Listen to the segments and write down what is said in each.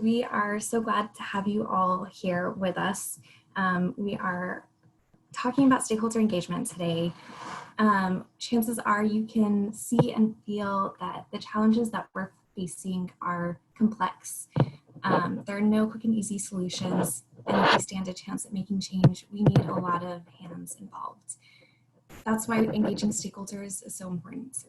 We are so glad to have you all here with us. We are talking about stakeholder engagement today. Chances are you can see and feel that the challenges that we're facing are complex. There are no quick and easy solutions, and if we stand a chance at making change, we need a lot of hands involved. That's why engaging stakeholders is so important.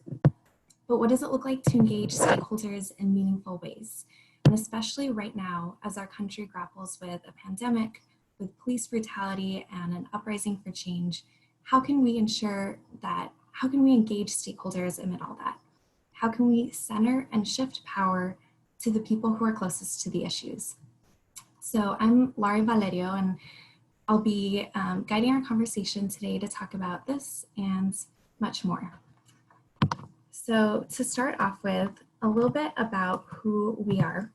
But what does it look like to engage stakeholders in meaningful ways? And especially right now, as our country grapples with a pandemic, with police brutality and an uprising for change, how can we engage stakeholders amid all that? How can we center and shift power to the people who are closest to the issues? So I'm Laurie Valerio, and I'll be guiding our conversation today to talk about this and much more. So to start off with, a little bit about who we are.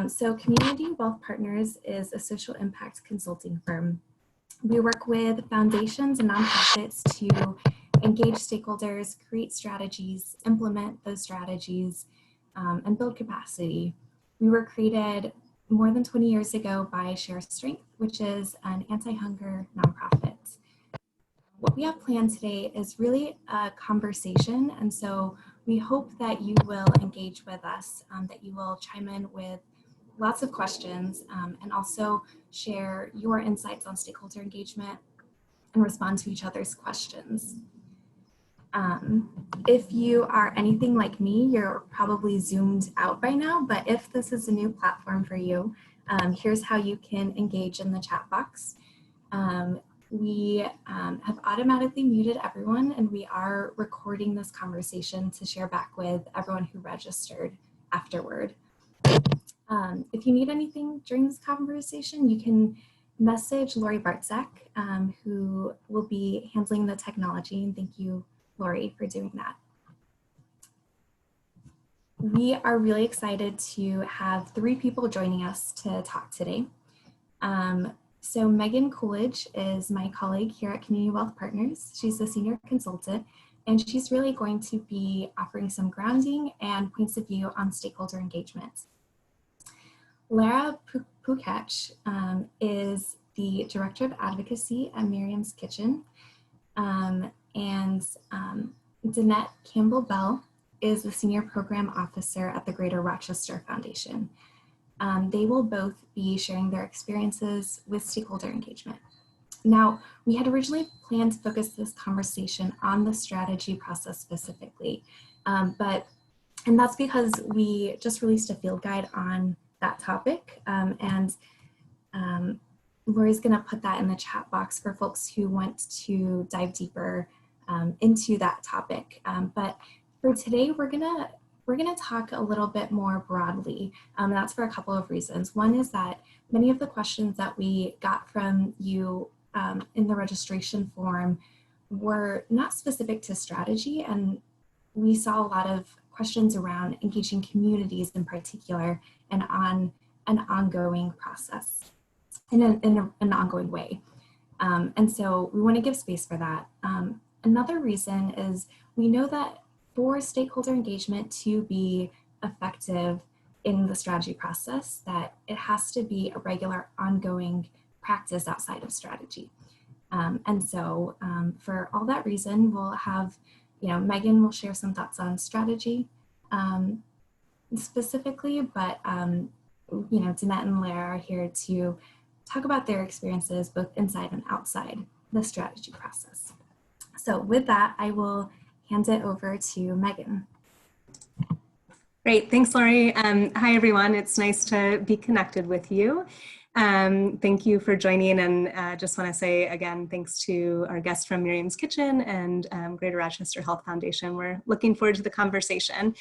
So Community Wealth Partners is a social impact consulting firm. We work with foundations and nonprofits to engage stakeholders, create strategies, implement those strategies, and build capacity. We were created more than 20 years ago by Share Strength, which is an anti-hunger nonprofit. What we have planned today is really a conversation, and so we hope that you will engage with us, that you will chime in with lots of questions, and also share your insights on stakeholder engagement and respond to each other's questions. If you are anything like me, you're probably zoomed out by now, but if this is a new platform for you, here's how you can engage in the chat box. We have automatically muted everyone, and we are recording this conversation to share back with everyone who registered afterward. If you need anything during this conversation, you can message Lori Bartzak, who will be handling the technology, and thank you, Lori, for doing that. We are really excited to have 3 people joining us to talk today. So Megan Coolidge is my colleague here at Community Wealth Partners. She's a senior consultant, and she's really going to be offering some grounding and points of view on stakeholder engagement. Lara Pukach is the Director of Advocacy at Miriam's Kitchen, and Danette Campbell is the Senior Program Officer at the Greater Rochester Foundation. They will both be sharing their experiences with stakeholder engagement. Now, we had originally planned to focus this conversation on the strategy process specifically, and that's because we just released a field guide on that topic, and Lori's gonna put that in the chat box for folks who want to dive deeper into that topic. But for today, we're gonna talk a little bit more broadly. That's for a couple of reasons. One is that many of the questions that we got from you in the registration form were not specific to strategy, and we saw a lot of questions around engaging communities in particular and on an ongoing process in an ongoing way. And so we want to give space for that. Another reason is we know that for stakeholder engagement to be effective in the strategy process, that it has to be a regular ongoing practice outside of strategy. And so for all that reason, we'll have, Megan will share some thoughts on strategy specifically, but Danette and Lara are here to talk about their experiences both inside and outside the strategy process. So with that, I will hand it over to Megan. Great, thanks, Lori. Hi, everyone. It's nice to be connected with you. Thank you for joining, and just want to say again, thanks to our guests from Miriam's Kitchen and Greater Rochester Health Foundation. We're looking forward to the conversation.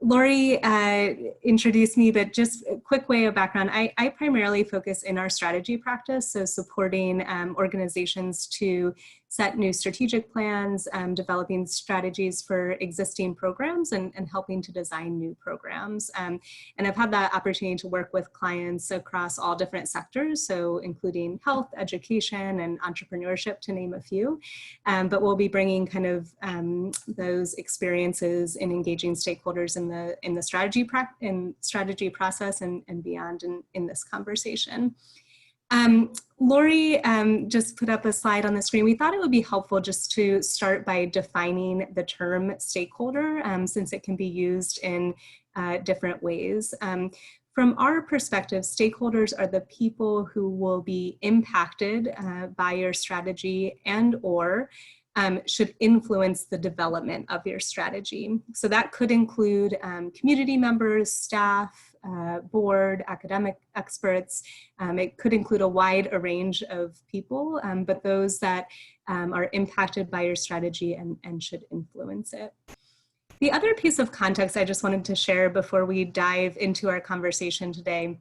Lori introduced me, but just a quick way of background. I primarily focus in our strategy practice, so supporting organizations to set new strategic plans, developing strategies for existing programs, and helping to design new programs. And I've had that opportunity to work with clients across all different sectors, so including health, education, and entrepreneurship, to name a few. But we'll be bringing kind of those experiences in engaging stakeholders in the strategy process and beyond in this conversation. Lori just put up a slide on the screen. We thought it would be helpful just to start by defining the term stakeholder, since it can be used in different ways. From our perspective, stakeholders are the people who will be impacted by your strategy and/or should influence the development of your strategy. So that could include community members, staff, board, academic experts. It could include a wide range of people, but those that are impacted by your strategy and should influence it. The other piece of context I just wanted to share before we dive into our conversation today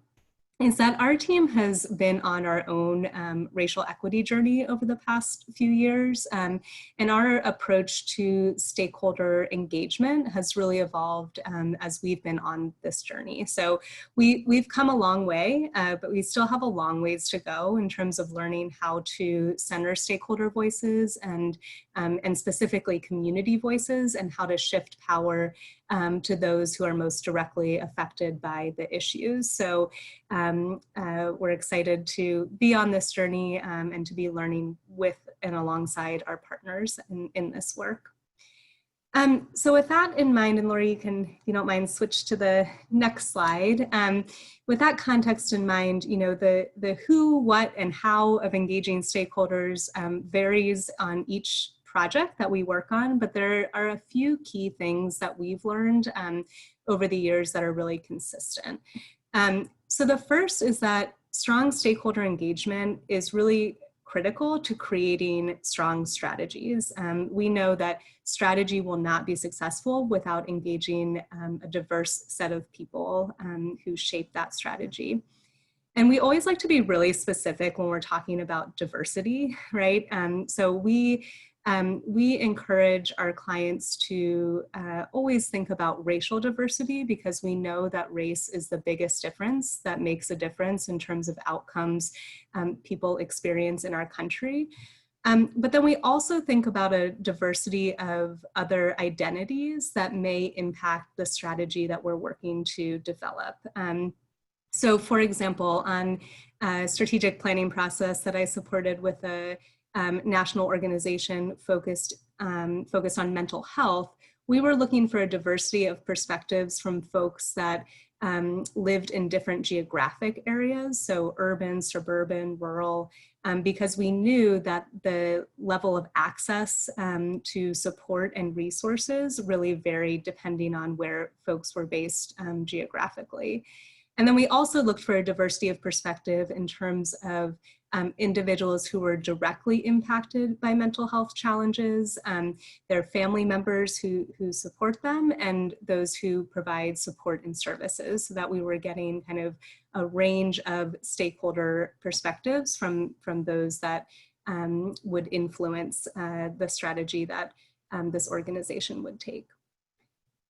is that our team has been on our own racial equity journey over the past few years, and our approach to stakeholder engagement has really evolved as we've been on this journey. So we've come a long way, but we still have a long ways to go in terms of learning how to center stakeholder voices and specifically community voices, and how to shift power to those who are most directly affected by the issues. So we're excited to be on this journey and to be learning with and alongside our partners in this work. So with that in mind, and Lori, you can, if you don't mind, switch to the next slide. With that context in mind, you know, the who, what, and how of engaging stakeholders varies on each project that we work on, but there are a few key things that we've learned over the years that are really consistent. So the first is that strong stakeholder engagement is really critical to creating strong strategies. We know that strategy will not be successful without engaging a diverse set of people who shape that strategy. And we always like to be really specific when we're talking about diversity, right? So we encourage our clients to always think about racial diversity, because we know that race is the biggest difference that makes a difference in terms of outcomes people experience in our country. But then we also think about a diversity of other identities that may impact the strategy that we're working to develop. So for example, on a strategic planning process that I supported with a national organization focused on mental health, we were looking for a diversity of perspectives from folks that lived in different geographic areas, so urban, suburban, rural, because we knew that the level of access to support and resources really varied depending on where folks were based geographically. And then we also looked for a diversity of perspective in terms of individuals who were directly impacted by mental health challenges, their family members who support them, and those who provide support and services, so that we were getting kind of a range of stakeholder perspectives from those that would influence the strategy that this organization would take.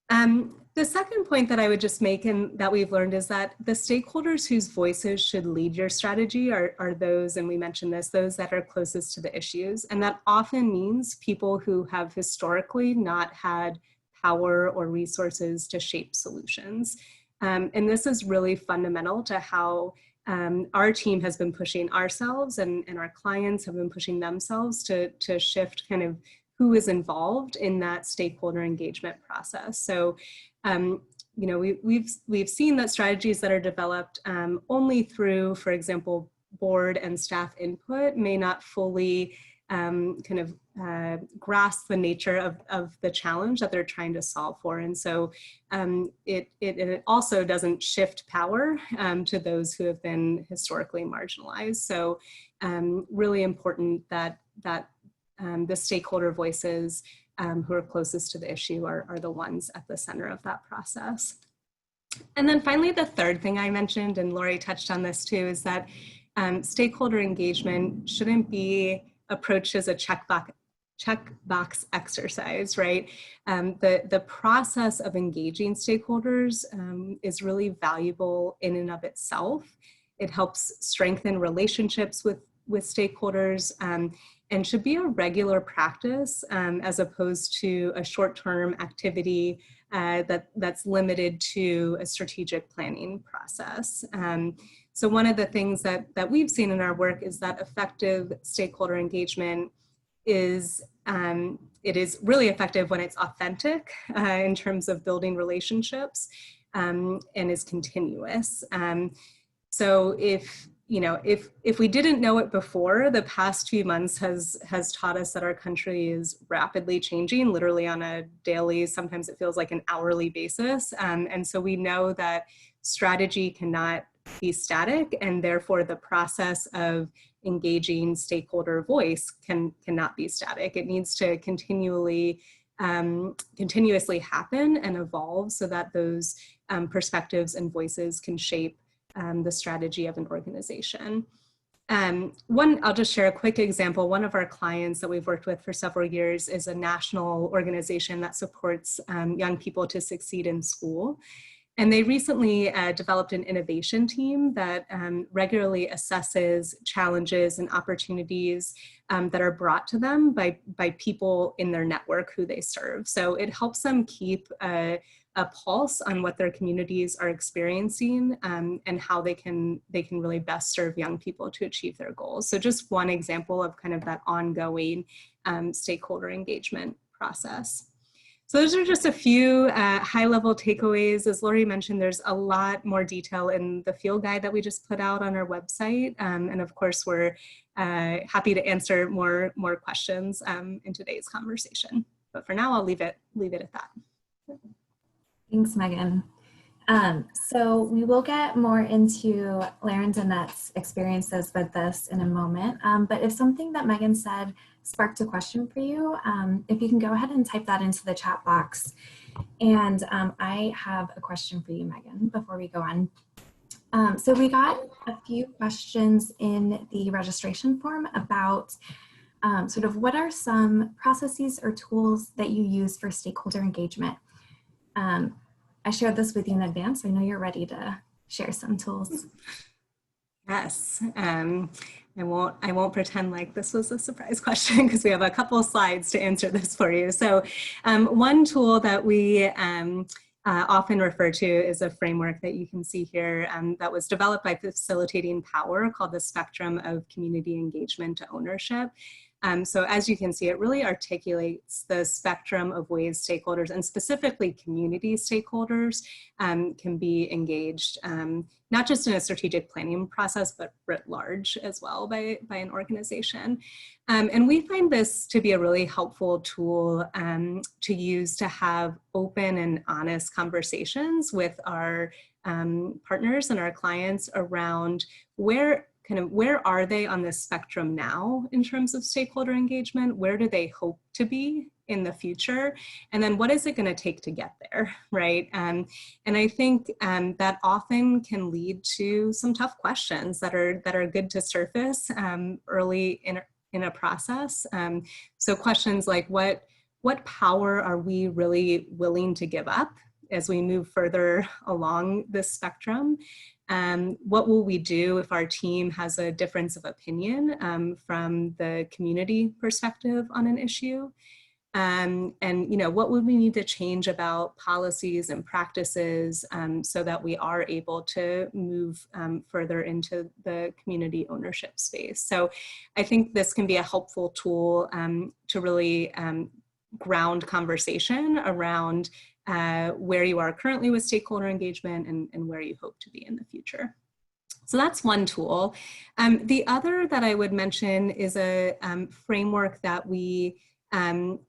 The second point that I would just make, and that we've learned, is that the stakeholders whose voices should lead your strategy are those, and we mentioned this, those that are closest to the issues. And that often means people who have historically not had power or resources to shape solutions. And this is really fundamental to how our team has been pushing ourselves, and our clients have been pushing themselves to shift kind of who is involved in that stakeholder engagement process. So, you know, we've seen that strategies that are developed only through, for example, board and staff input may not fully kind of grasp the nature of the challenge that they're trying to solve for. And so it also doesn't shift power to those who have been historically marginalized. So really important that the stakeholder voices who are closest to the issue are the ones at the center of that process. And then finally, the third thing I mentioned, and Lori touched on this too, is that stakeholder engagement shouldn't be approached as a checkbox checkbox exercise, right? The process of engaging stakeholders is really valuable in and of itself. It helps strengthen relationships with stakeholders and should be a regular practice as opposed to a short-term activity that's limited to a strategic planning process. So one of the things that we've seen in our work is that effective stakeholder engagement is it is really effective when it's authentic in terms of building relationships and is continuous. So if we didn't know it before, the past few months has taught us that our country is rapidly changing, literally on a daily, sometimes it feels like an hourly basis. And so we know that strategy cannot be static, and therefore the process of engaging stakeholder voice cannot be static. It needs to continuously happen and evolve so that those perspectives and voices can shape the strategy of an organization. I'll just share a quick example. One of our clients that we've worked with for several years is a national organization that supports young people to succeed in school. And they recently developed an innovation team that regularly assesses challenges and opportunities that are brought to them by people in their network who they serve. So it helps them keep a pulse on what their communities are experiencing and how they can really best serve young people to achieve their goals. So just one example of kind of that ongoing stakeholder engagement process. So those are just a few high-level takeaways. As Lori mentioned, there's a lot more detail in the field guide that we just put out on our website. And of course, we're happy to answer more questions in today's conversation. But for now, I'll leave it at that. Thanks, Megan. So we will get more into Lara and Danette's experiences with this in a moment. But if something that Megan said sparked a question for you, if you can go ahead and type that into the chat box. And I have a question for you, Megan, before we go on. So we got a few questions in the registration form about sort of what are some processes or tools that you use for stakeholder engagement. I shared this with you in advance. I know you're ready to share some tools. Yes, I won't pretend like this was a surprise question because we have a couple of slides to answer this for you. So one tool that we often refer to is a framework that you can see here that was developed by Facilitating Power called the Spectrum of Community Engagement to Ownership. So as you can see, it really articulates the spectrum of ways stakeholders, and specifically community stakeholders, can be engaged, not just in a strategic planning process, but writ large as well by an organization. And we find this to be a really helpful tool to use to have open and honest conversations with our partners and our clients around where are they on this spectrum now in terms of stakeholder engagement? Where do they hope to be in the future? And then what is it going to take to get there, right? And I think that often can lead to some tough questions that are good to surface early in a process. So questions like what power are we really willing to give up as we move further along this spectrum? What will we do if our team has a difference of opinion from the community perspective on an issue? And what would we need to change about policies and practices so that we are able to move further into the community ownership space? So I think this can be a helpful tool to really ground conversation around where you are currently with stakeholder engagement and where you hope to be in the future. So that's one tool. The other that I would mention is a framework that we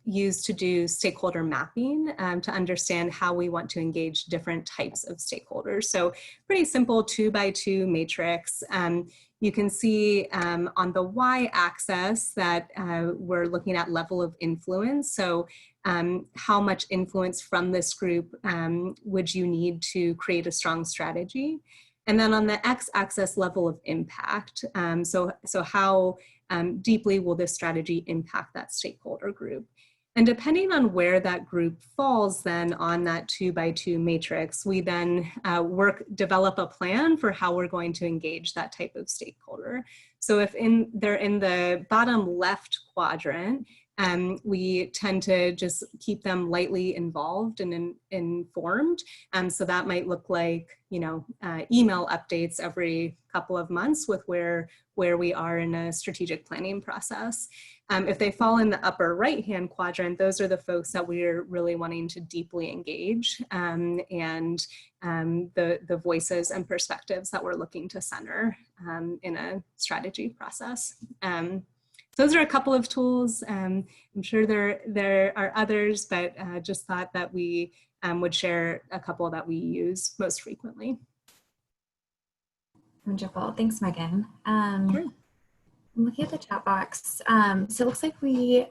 use to do stakeholder mapping to understand how we want to engage different types of stakeholders. So pretty simple 2x2 matrix. You can see on the y-axis that we're looking at level of influence. So how much influence from this group would you need to create a strong strategy? And then on the x-axis, level of impact. So how deeply will this strategy impact that stakeholder group. And depending on where that group falls then on that 2x2 matrix, we then develop a plan for how we're going to engage that type of stakeholder. So if they're in the bottom left quadrant, we tend to just keep them lightly involved and informed. So that might look like, email updates every couple of months with where we are in a strategic planning process. If they fall in the upper right-hand quadrant, those are the folks that we're really wanting to deeply engage, and the voices and perspectives that we're looking to center in a strategy process. Those are a couple of tools. I'm sure there are others, but just thought that we would share a couple that we use most frequently. Wonderful. Thanks, Megan. Sure. I'm looking at the chat box. So it looks like we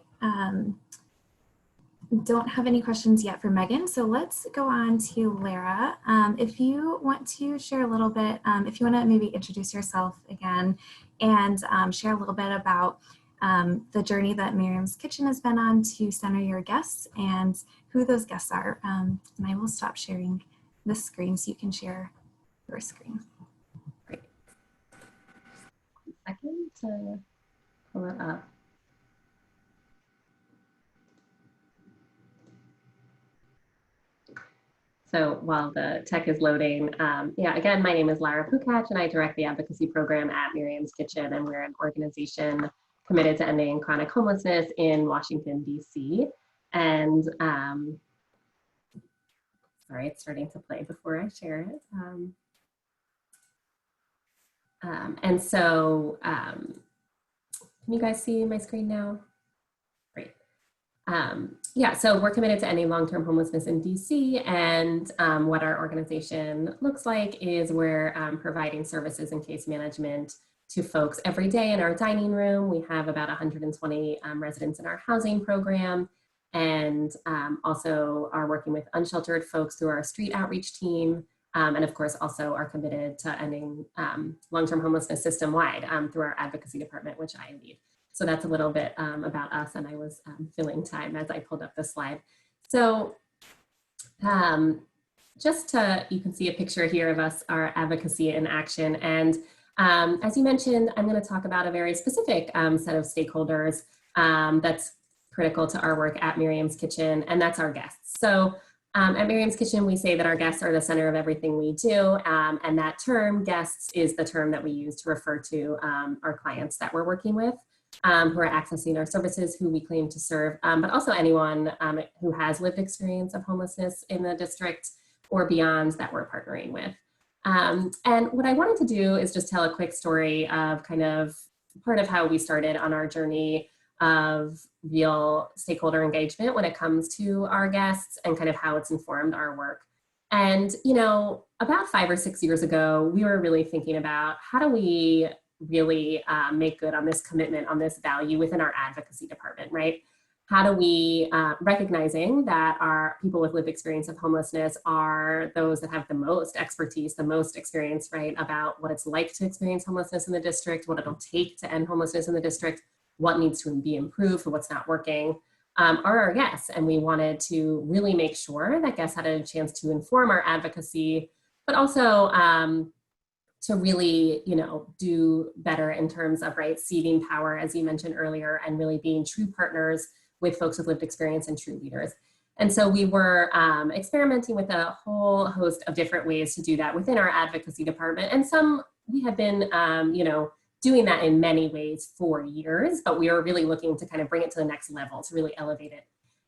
don't have any questions yet for Megan. So let's go on to Lara. If you want to share a little bit, if you want to maybe introduce yourself again and share a little bit about the journey that Miriam's Kitchen has been on to center your guests and who those guests are. And I will stop sharing the screen so you can share your screen. Great. A second to pull it up. So while the tech is loading, again, my name is Lara Pukach and I direct the advocacy program at Miriam's Kitchen, and we're an organization committed to ending chronic homelessness in Washington, D.C. And sorry, it's starting to play before I share it. Can you guys see my screen now? Great. So we're committed to ending long-term homelessness in DC, and what our organization looks like is we're providing services and case management to folks every day in our dining room. We have about 120 residents in our housing program, and also are working with unsheltered folks through our street outreach team, and of course also are committed to ending long-term homelessness system-wide through our advocacy department, which I lead. So that's a little bit about us, and I was filling time as I pulled up the slide. So you can see a picture here of us, our advocacy in action. And as you mentioned, I'm going to talk about a very specific set of stakeholders that's critical to our work at Miriam's Kitchen, and that's our guests. So at Miriam's Kitchen, we say that our guests are the center of everything we do, and that term, guests, is the term that we use to refer to our clients that we're working with, who are accessing our services, who we claim to serve, but also anyone who has lived experience of homelessness in the district or beyond that we're partnering with. And what I wanted to do is just tell a quick story of kind of part of how we started on our journey of real stakeholder engagement when it comes to our guests, and kind of how it's informed our work. And, about 5 or 6 years ago, we were really thinking about how do we really make good on this commitment, on this value within our advocacy department, right? How do we, recognizing that our people with lived experience of homelessness are those that have the most expertise, the most experience, right, about what it's like to experience homelessness in the district, what it'll take to end homelessness in the district, what needs to be improved, or what's not working, are our guests. And we wanted to really make sure that guests had a chance to inform our advocacy, but also to really, do better in terms of, right, ceding power, as you mentioned earlier, and really being true partners with folks with lived experience and true leaders. And so we were experimenting with a whole host of different ways to do that within our advocacy department. And some we have been, doing that in many ways for years, but we were really looking to kind of bring it to the next level, to really elevate it.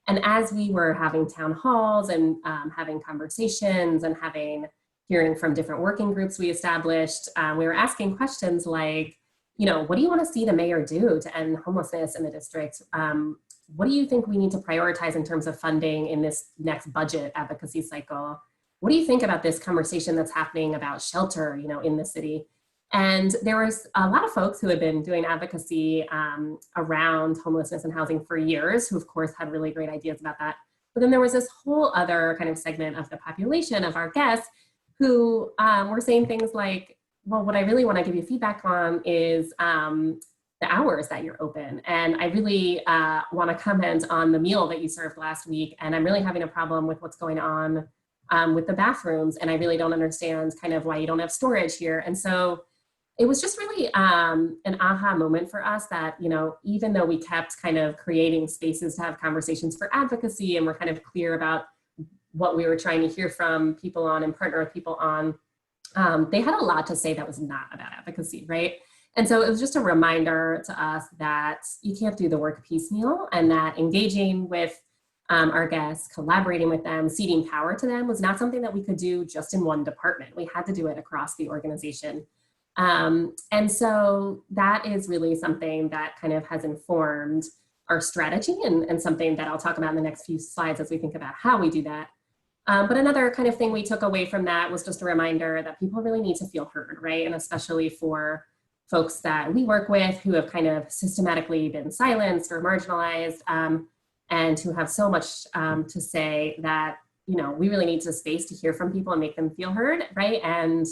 And as we were having town halls and having conversations and hearing from different working groups we established, we were asking questions like, what do you want to see the mayor do to end homelessness in the district? What do you think we need to prioritize in terms of funding in this next budget advocacy cycle? What do you think about this conversation that's happening about shelter, in the city? And there was a lot of folks who had been doing advocacy around homelessness and housing for years, who of course had really great ideas about that. But then there was this whole other kind of segment of the population of our guests who were saying things like, well, what I really want to give you feedback on is the hours that you're open. And I really want to comment on the meal that you served last week. And I'm really having a problem with what's going on with the bathrooms. And I really don't understand kind of why you don't have storage here. And so it was just really an aha moment for us that, you know, even though we kept kind of creating spaces to have conversations for advocacy, and we're kind of clear about what we were trying to hear from people on and partner with people on, they had a lot to say that was not about advocacy, right? And so it was just a reminder to us that you can't do the work piecemeal, and that engaging with our guests, collaborating with them, ceding power to them was not something that we could do just in one department. We had to do it across the organization. And so that is really something that kind of has informed our strategy, and something that I'll talk about in the next few slides as we think about how we do that. But another kind of thing we took away from that was just a reminder that people really need to feel heard, right? And especially for folks that we work with who have kind of systematically been silenced or marginalized, and who have so much to say, that, you know, we really need space to hear from people and make them feel heard, right? And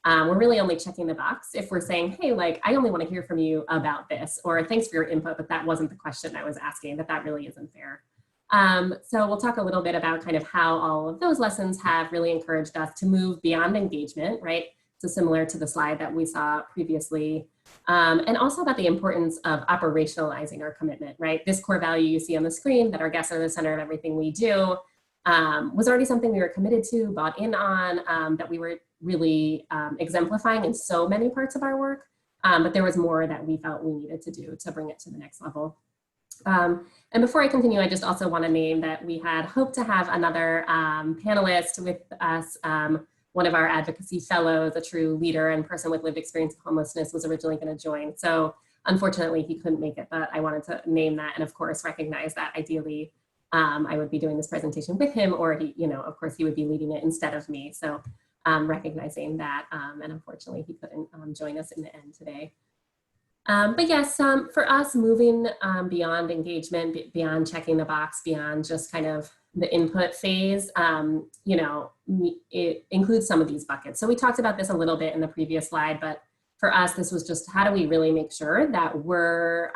we're really only checking the box if we're saying, hey, like, I only want to hear from you about this, or thanks for your input, but that wasn't the question I was asking, that really isn't fair. So we'll talk a little bit about kind of how all of those lessons have really encouraged us to move beyond engagement, right? So similar to the slide that we saw previously, and also about the importance of operationalizing our commitment, right? This core value you see on the screen, that our guests are the center of everything we do, was already something we were committed to, bought in on, that we were really exemplifying in so many parts of our work, but there was more that we felt we needed to do to bring it to the next level. And before I continue, I just also want to name that we had hoped to have another panelist with us. One of our advocacy fellows, a true leader and person with lived experience of homelessness, was originally going to join. So unfortunately, he couldn't make it, but I wanted to name that, and of course recognize that ideally I would be doing this presentation with him, or he, you know, of course he would be leading it instead of me. So recognizing that, and unfortunately he couldn't join us in the end today. But yes, for us, moving beyond engagement, beyond checking the box, beyond just kind of the input phase, you know, it includes some of these buckets. So we talked about this a little bit in the previous slide, but for us, this was just how do we really make sure that we're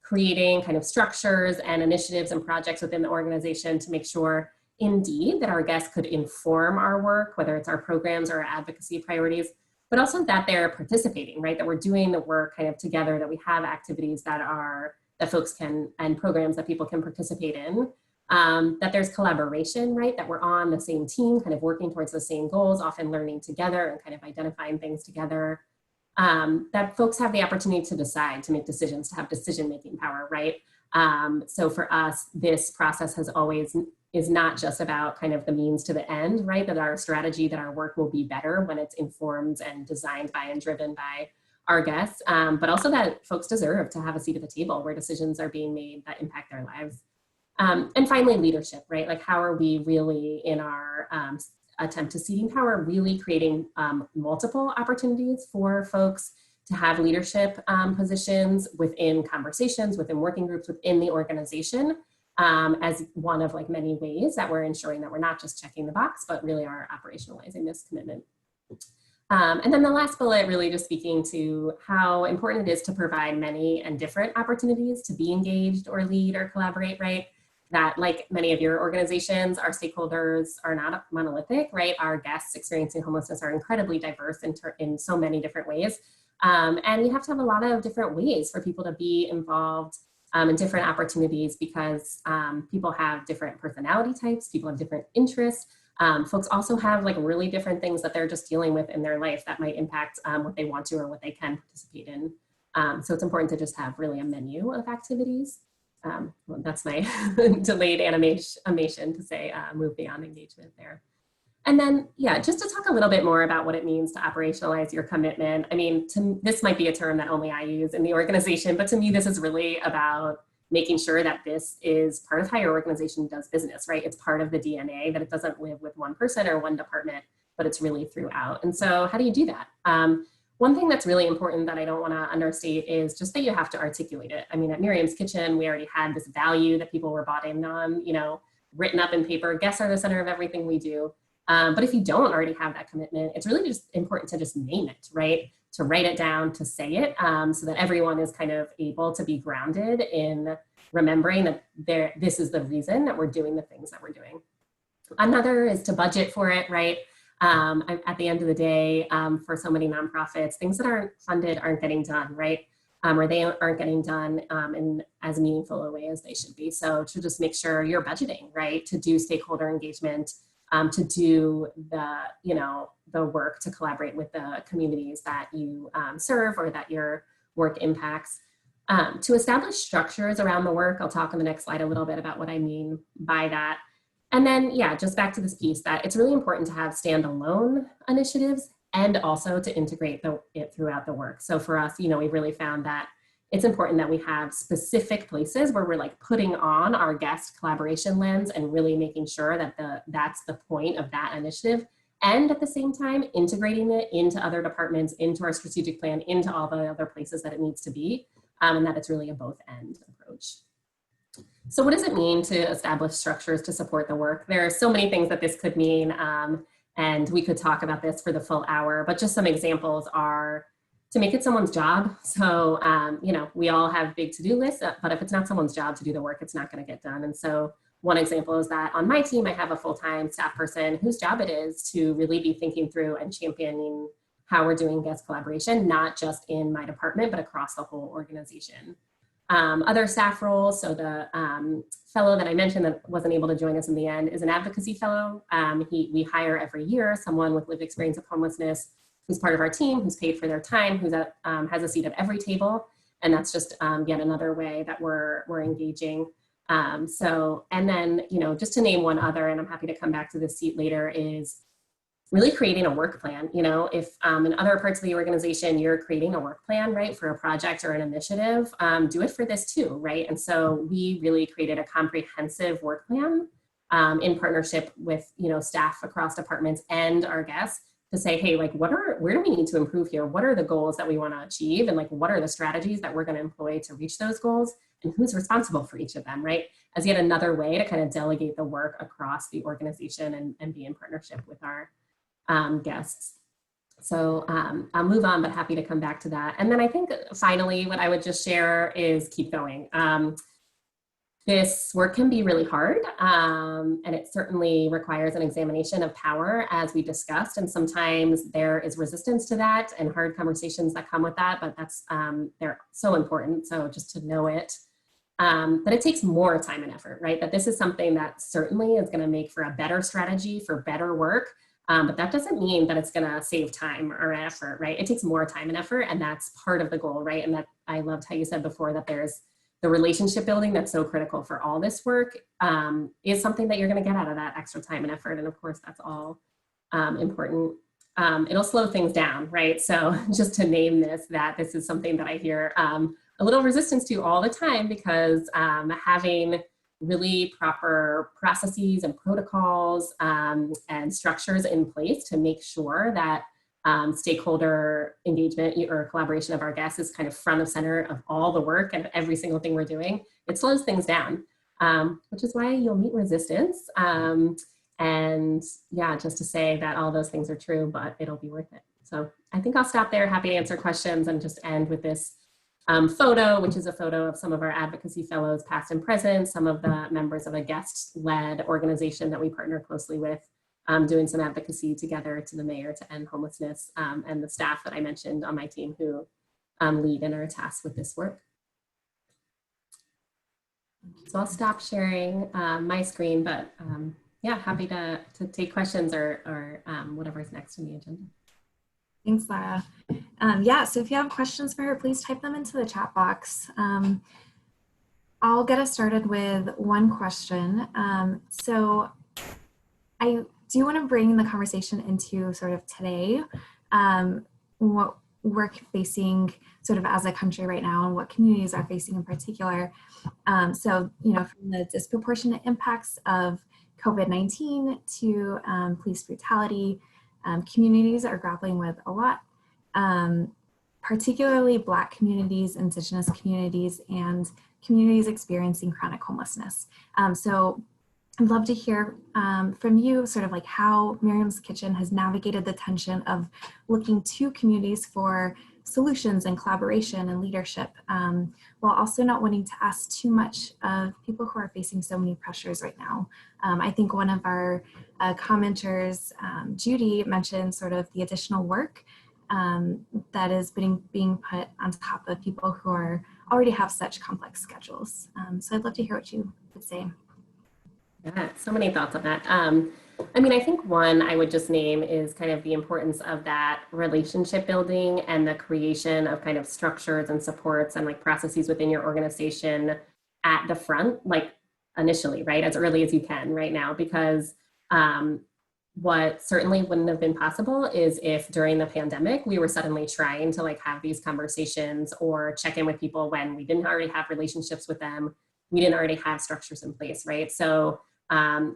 creating kind of structures and initiatives and projects within the organization to make sure indeed that our guests could inform our work, whether it's our programs or our advocacy priorities, but also that they're participating, right? That we're doing the work kind of together, that we have activities that folks can, and programs that people can participate in, that there's collaboration, right? That we're on the same team, kind of working towards the same goals, often learning together and kind of identifying things together, that folks have the opportunity to decide, to make decisions, to have decision-making power, right? So for us, this process is not just about kind of the means to the end, right? That our strategy, that our work will be better when it's informed and designed by and driven by our guests, but also that folks deserve to have a seat at the table where decisions are being made that impact their lives. And finally, leadership, right? Like, how are we really in our attempt to ceding power, really creating multiple opportunities for folks to have leadership positions within conversations, within working groups, within the organization, as one of like many ways that we're ensuring that we're not just checking the box, but really are operationalizing this commitment. And then the last bullet, really just speaking to how important it is to provide many and different opportunities to be engaged or lead or collaborate, right? That, like many of your organizations, our stakeholders are not monolithic, right? Our guests experiencing homelessness are incredibly diverse in so many different ways. And you have to have a lot of different ways for people to be involved in different opportunities, because people have different personality types, people have different interests. Folks also have like really different things that they're just dealing with in their life that might impact what they want to or what they can participate in. So it's important to just have really a menu of activities. Well, that's my delayed animation to say move beyond engagement there. And then, yeah, just to talk a little bit more about what it means to operationalize your commitment. I mean, this might be a term that only I use in the organization, but to me, this is really about making sure that this is part of how your organization does business, right? It's part of the DNA, that it doesn't live with one person or one department, but it's really throughout. And so how do you do that? One thing that's really important that I don't want to understate is just that you have to articulate it. I mean, at Miriam's Kitchen, we already had this value that people were bought in on, you know, written up in paper. Guests are the center of everything we do. But if you don't already have that commitment, it's really just important to just name it, right? to write it down, to say it, so that everyone is kind of able to be grounded in remembering that this is the reason that we're doing the things that we're doing. Another is to budget for it, right? At the end of the day, for so many nonprofits, things that aren't funded aren't getting done, right? Or they aren't getting done in as meaningful a way as they should be. So to just make sure you're budgeting, right? To do stakeholder engagement, to do the work to collaborate with the communities that you serve or that your work impacts. To establish structures around the work. I'll talk on the next slide a little bit about what I mean by that. And then, yeah, just back to this piece that it's really important to have standalone initiatives and also to integrate it throughout the work. So for us, we really found that it's important that we have specific places where we're like putting on our guest collaboration lens and really making sure that that's the point of that initiative. And at the same time, integrating it into other departments, into our strategic plan, into all the other places that it needs to be, and that it's really a both end approach. So what does it mean to establish structures to support the work? There are so many things that this could mean, and we could talk about this for the full hour, but just some examples are to make it someone's job. So, we all have big to-do lists, but if it's not someone's job to do the work, it's not going to get done. And so one example is that on my team, I have a full-time staff person whose job it is to really be thinking through and championing how we're doing guest collaboration, not just in my department, but across the whole organization. Other staff roles, so the fellow that I mentioned that wasn't able to join us in the end is an advocacy fellow. We hire every year someone with lived experience of homelessness who's part of our team, who's paid for their time, who's has a seat at every table. And that's just yet another way that we're engaging. And then, just to name one other, and I'm happy to come back to this seat later, is really creating a work plan. If in other parts of the organization, you're creating a work plan, right, for a project or an initiative, do it for this too, right? And so we really created a comprehensive work plan in partnership with, staff across departments and our guests to say, hey, like, where do we need to improve here? What are the goals that we want to achieve? And like, what are the strategies that we're going to employ to reach those goals? And who's responsible for each of them, right? As yet another way to kind of delegate the work across the organization and be in partnership with our guests. So I'll move on, but happy to come back to that. And then I think finally, what I would just share is keep going. This work can be really hard, and it certainly requires an examination of power, as we discussed, and sometimes there is resistance to that and hard conversations that come with that, but that's they're so important, so just to know it. But it takes more time and effort, right? That this is something that certainly is going to make for a better strategy, for better work, but that doesn't mean that it's going to save time or effort, right? It takes more time and effort, and that's part of the goal, right? And that I loved how you said before that there's the relationship building that's so critical for all this work is something that you're going to get out of that extra time and effort. And of course, that's all important. It'll slow things down, right? So just to name this is something that I hear a little resistance to all the time, because having really proper processes and protocols and structures in place to make sure that stakeholder engagement or collaboration of our guests is kind of front of center of all the work and every single thing we're doing, it slows things down, which is why you'll meet resistance. And yeah, just to say that all those things are true, but it'll be worth it. So I think I'll stop there. Happy to answer questions and just end with this photo, which is a photo of some of our advocacy fellows, past and present, some of the members of a guest-led organization that we partner closely with, doing some advocacy together to the mayor to end homelessness, and the staff that I mentioned on my team who lead and are tasked with this work. So I'll stop sharing my screen, but yeah, happy to take questions or whatever's next on the agenda. Thanks, Lara. Yeah, so if you have questions for her, please type them into the chat box. I'll get us started with one question. So I do want to bring the conversation into sort of today, what we're facing sort of as a country right now and what communities are facing in particular. So, from the disproportionate impacts of COVID-19 to police brutality, communities are grappling with a lot, particularly Black communities, Indigenous communities, and communities experiencing chronic homelessness. So I'd love to hear from you sort of like how Miriam's Kitchen has navigated the tension of looking to communities for solutions and collaboration and leadership, while also not wanting to ask too much of people who are facing so many pressures right now. I think one of our commenters, Judy, mentioned sort of the additional work that is being put on top of people who are already have such complex schedules. So I'd love to hear what you would say. Yeah, so many thoughts on that. I mean, I think one I would just name is kind of the importance of that relationship building and the creation of kind of structures and supports and like processes within your organization at the front, like initially, right? As early as you can right now, because what certainly wouldn't have been possible is if during the pandemic, we were suddenly trying to like have these conversations or check in with people when we didn't already have relationships with them. We didn't already have structures in place, right? So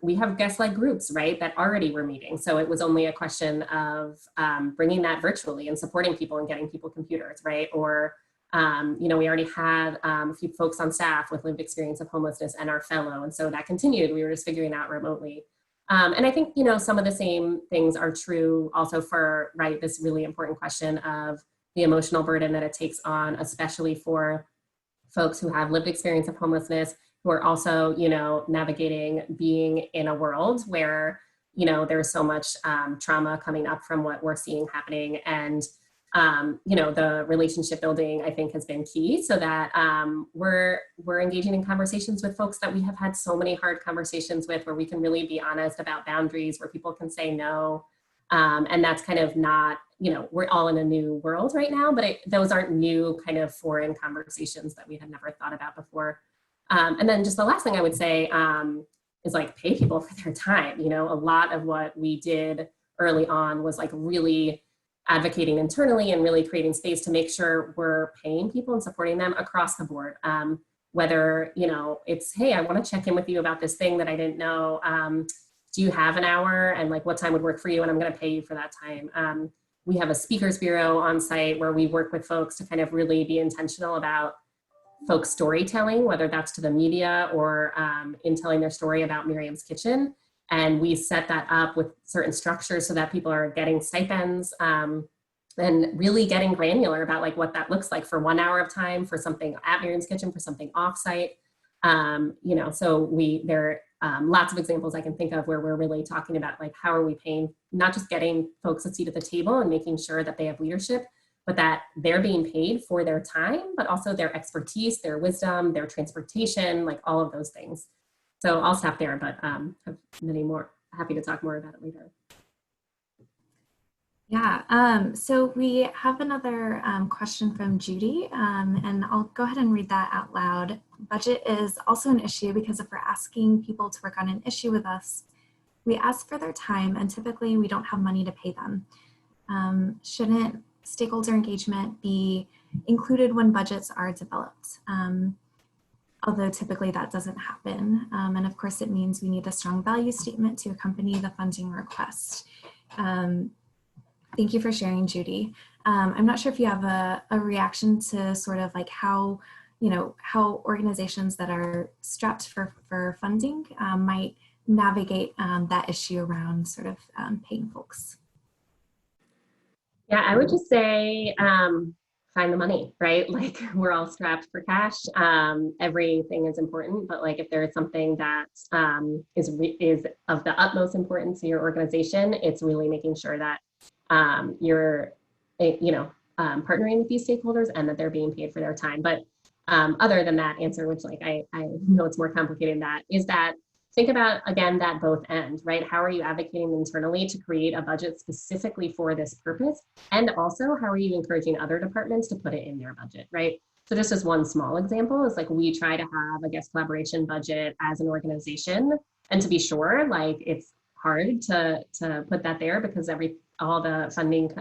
we have guest-led groups, right, that already were meeting. So it was only a question of bringing that virtually and supporting people and getting people computers, right? Or, you know, we already had a few folks on staff with lived experience of homelessness and our fellow. And so that continued. We were just figuring out remotely. And I think, you know, some of the same things are true also for, right, this really important question of the emotional burden that it takes on, especially for folks who have lived experience of homelessness, who are also, you know, navigating being in a world where, you know, there's so much trauma coming up from what we're seeing happening. And, you know, the relationship building, I think, has been key so that we're engaging in conversations with folks that we have had so many hard conversations with, where we can really be honest about boundaries, where people can say no. And that's kind of not, you know, we're all in a new world right now, but those aren't new kind of foreign conversations that we had never thought about before. And then just the last thing I would say is like pay people for their time. You know, a lot of what we did early on was like really advocating internally and really creating space to make sure we're paying people and supporting them across the board. Whether, you know, it's, hey, I want to check in with you about this thing that I didn't know. Do you have an hour, and like what time would work for you? And I'm going to pay you for that time. We have a speakers bureau on site where we work with folks to kind of really be intentional about folks storytelling, whether that's to the media or in telling their story about Miriam's Kitchen. And we set that up with certain structures so that people are getting stipends and really getting granular about like what that looks like for 1 hour of time for something at Miriam's Kitchen, for something offsite. You know, so there are lots of examples I can think of where we're really talking about like how are we paying, not just getting folks a seat at the table and making sure that they have leadership, but that they're being paid for their time, but also their expertise, their wisdom, their transportation, like all of those things. So I'll stop there, but have many more. Happy to talk more about it later. Yeah, so we have another question from Judy, and I'll go ahead and read that out loud. Budget is also an issue because if we're asking people to work on an issue with us, we ask for their time and typically we don't have money to pay them. Shouldn't stakeholder engagement be included when budgets are developed? Although typically that doesn't happen. And of course it means we need a strong value statement to accompany the funding request. Thank you for sharing, Judy. I'm not sure if you have a reaction to sort of like how, you know, how organizations that are strapped for funding might navigate that issue around sort of paying folks. Yeah, I would just say find the money, right? Like we're all strapped for cash. Everything is important, but like if there is something that is of the utmost importance to your organization, it's really making sure that you're, you know, partnering with these stakeholders and that they're being paid for their time. But other than that answer, which like I know it's more complicated than that, is that think about, again, that both end, right? How are you advocating internally to create a budget specifically for this purpose? And also, how are you encouraging other departments to put it in their budget, right? So just as one small example is like we try to have a guest collaboration budget as an organization. And to be sure, like it's hard to put that there because all the funding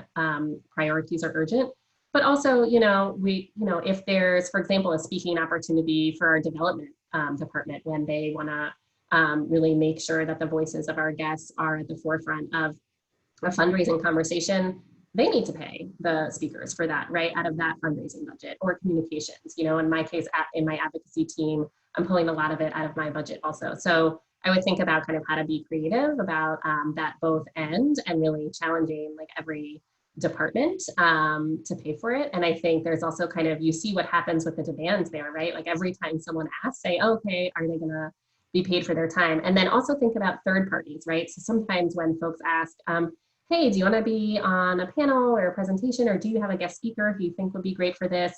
priorities are urgent. But also, you know, if there's, for example, a speaking opportunity for our development department when they want to really make sure that the voices of our guests are at the forefront of a fundraising conversation, they need to pay the speakers for that, right, out of that fundraising budget. Or communications, you know, in my case, in my advocacy team, I'm pulling a lot of it out of my budget also. So I would think about kind of how to be creative about that both end and really challenging like every department to pay for it. And I think there's also kind of, you see what happens with the demands there, right? Like every time someone asks, say, okay, are they gonna be paid for their time? And then also think about third parties, right? So sometimes when folks ask, hey, do you wanna be on a panel or a presentation, or do you have a guest speaker who you think would be great for this?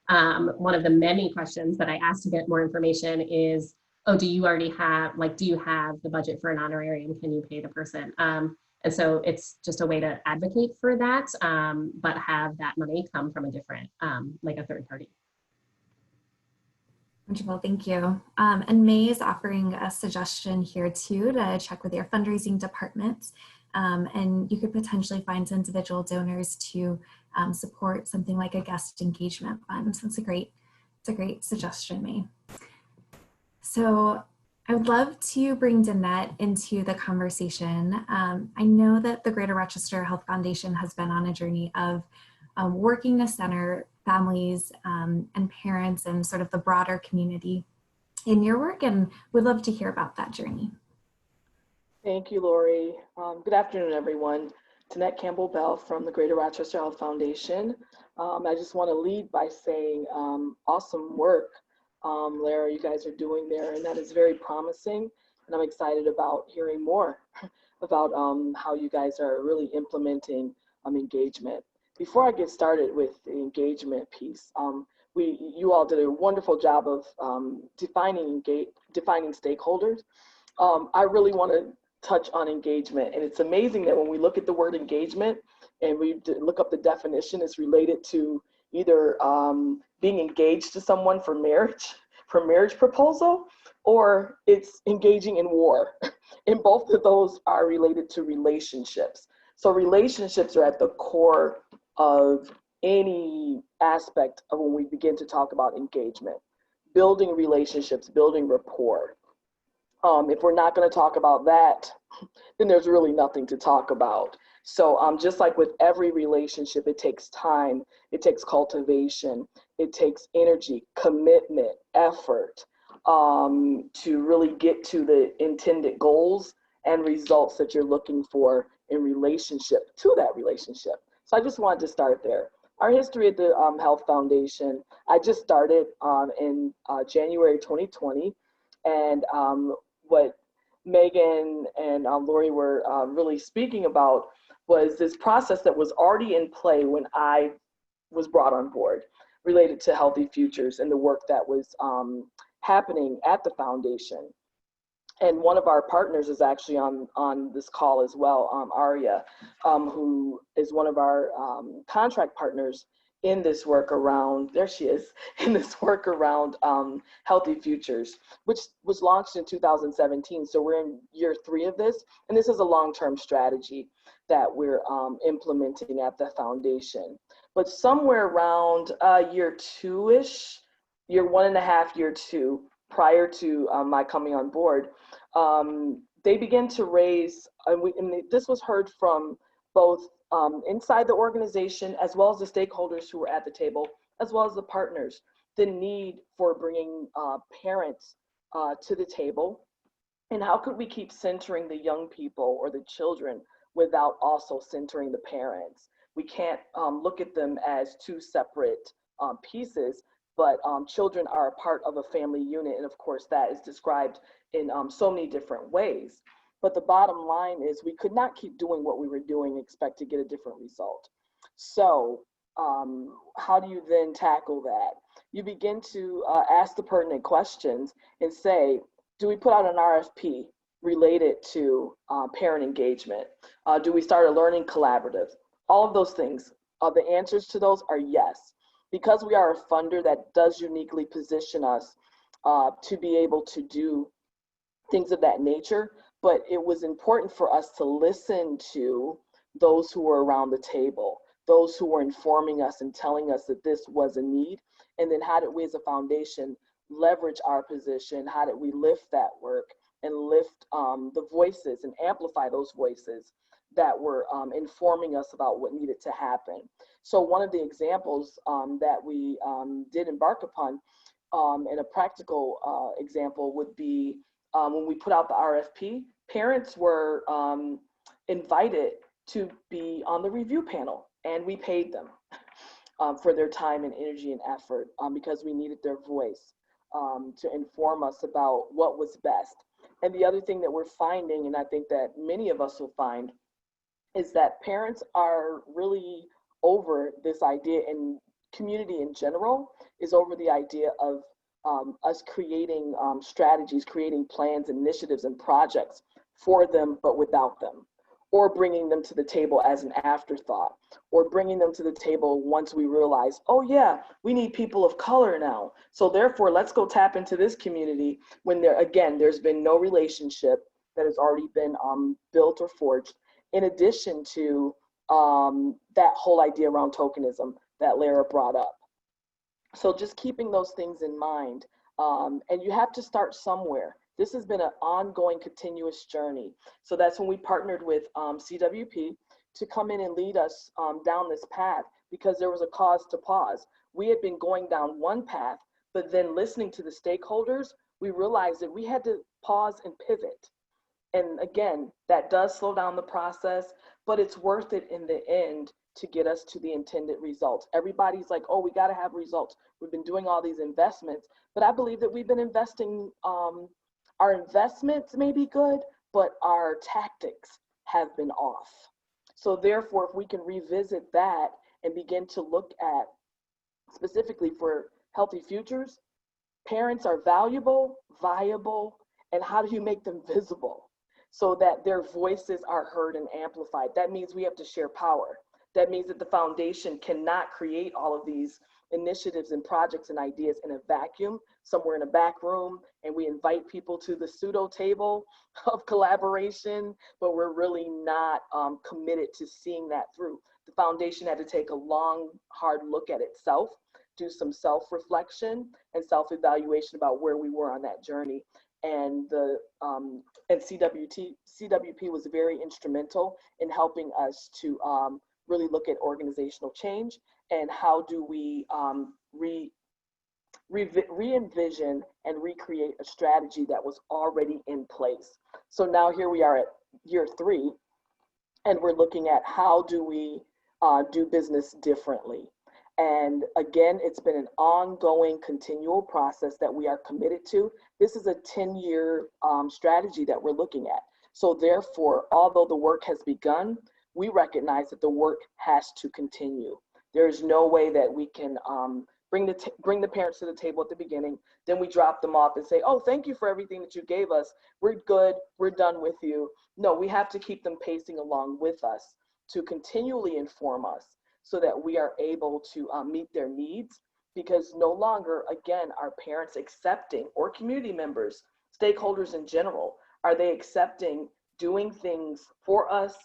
One of the many questions that I ask to get more information is, oh, do you already have, like, do you have the budget for an honorarium? Can you pay the person? And so it's just a way to advocate for that, but have that money come from a different, like a third party. Wonderful, thank you. And May is offering a suggestion here too to check with your fundraising departments. And you could potentially find individual donors to support something like a guest engagement fund. So it's a great suggestion, May. So I would love to bring Danette into the conversation. I know that the Greater Rochester Health Foundation has been on a journey of working to center families and parents and sort of the broader community in your work, and would love to hear about that journey. Thank you, Lori. Good afternoon, everyone. Danette Campbell-Bell from the Greater Rochester Health Foundation. I just want to lead by saying awesome work, Larry, you guys are doing there, and that is very promising. And I'm excited about hearing more about how you guys are really implementing engagement. Before I get started with the engagement piece, you all did a wonderful job of defining stakeholders. I really want to touch on engagement, and it's amazing that when we look at the word engagement and we look up the definition, it's related to either being engaged to someone for marriage proposal, or it's engaging in war. And both of those are related to relationships. So relationships are at the core of any aspect of when we begin to talk about engagement, building relationships, building rapport. If we're not going to talk about that, then there's really nothing to talk about. So just like with every relationship, it takes time, it takes cultivation, it takes energy, commitment, effort to really get to the intended goals and results that you're looking for in relationship to that relationship. So I just wanted to start there. Our history at the Health Foundation, I just started in January 2020, and what Megan and Lori were really speaking about was this process that was already in play when I was brought on board, related to Healthy Futures and the work that was happening at the foundation. And one of our partners is actually on this call as well, Aria, who is one of our contract partners in this work around, there she is, in this work around Healthy Futures, which was launched in 2017. So we're in year 3 of this, and this is a long-term strategy that we're implementing at the foundation. But somewhere around year 2-ish, year 1.5, year 2, prior to my coming on board, they began to raise, and this was heard from both inside the organization, as well as the stakeholders who were at the table, as well as the partners, the need for bringing parents to the table. And how could we keep centering the young people or the children without also centering the parents? We can't look at them as two separate pieces, but children are a part of a family unit. And of course, that is described in so many different ways. But the bottom line is we could not keep doing what we were doing and expect to get a different result. So how do you then tackle that? You begin to ask the pertinent questions and say, do we put out an RFP related to parent engagement? Do we start a learning collaborative? All of those things, the answers to those are yes. Because we are a funder, that does uniquely position us to be able to do things of that nature. But it was important for us to listen to those who were around the table, those who were informing us and telling us that this was a need. And then how did we as a foundation leverage our position? How did we lift that work and lift the voices and amplify those voices that were informing us about what needed to happen? So one of the examples that we did embark upon, and a practical example would be when we put out the RFP, parents were invited to be on the review panel, and we paid them for their time and energy and effort because we needed their voice to inform us about what was best. And the other thing that we're finding, and I think that many of us will find, is that parents are really over this idea, and community in general is over the idea of us creating strategies, creating plans, initiatives, and projects for them, but without them, or bringing them to the table as an afterthought, or bringing them to the table once we realize, oh yeah, we need people of color now. So therefore, let's go tap into this community when there's been no relationship that has already been built or forged, in addition to that whole idea around tokenism that Lara brought up. So just keeping those things in mind, and you have to start somewhere. This has been an ongoing, continuous journey. So that's when we partnered with CWP to come in and lead us down this path, because there was a cause to pause. We had been going down one path, but then listening to the stakeholders, we realized that we had to pause and pivot. And again, that does slow down the process, but it's worth it in the end to get us to the intended results. Everybody's like, oh, we got to have results. We've been doing all these investments, but I believe that we've been investing, our investments may be good, but our tactics have been off. So therefore, if we can revisit that and begin to look at, specifically for healthy futures, parents are valuable, viable, and how do you make them visible so that their voices are heard and amplified? That means we have to share power. That means that the foundation cannot create all of these initiatives and projects and ideas in a vacuum, somewhere in a back room, and we invite people to the pseudo table of collaboration, but we're really not committed to seeing that through. The foundation had to take a long, hard look at itself, do some self-reflection and self-evaluation about where we were on that journey. And CWP was very instrumental in helping us to really look at organizational change and how do we re-envision and recreate a strategy that was already in place. So now here we are at year 3, and we're looking at how do we do business differently. And again, it's been an ongoing, continual process that we are committed to. This is a 10-year strategy that we're looking at. So therefore, although the work has begun, we recognize that the work has to continue. There is no way that we can bring the parents to the table at the beginning, then we drop them off and say, oh, thank you for everything that you gave us. We're good, we're done with you. No, we have to keep them pacing along with us to continually inform us so that we are able to meet their needs, because no longer, again, are parents accepting, or community members, stakeholders in general, are they accepting doing things for us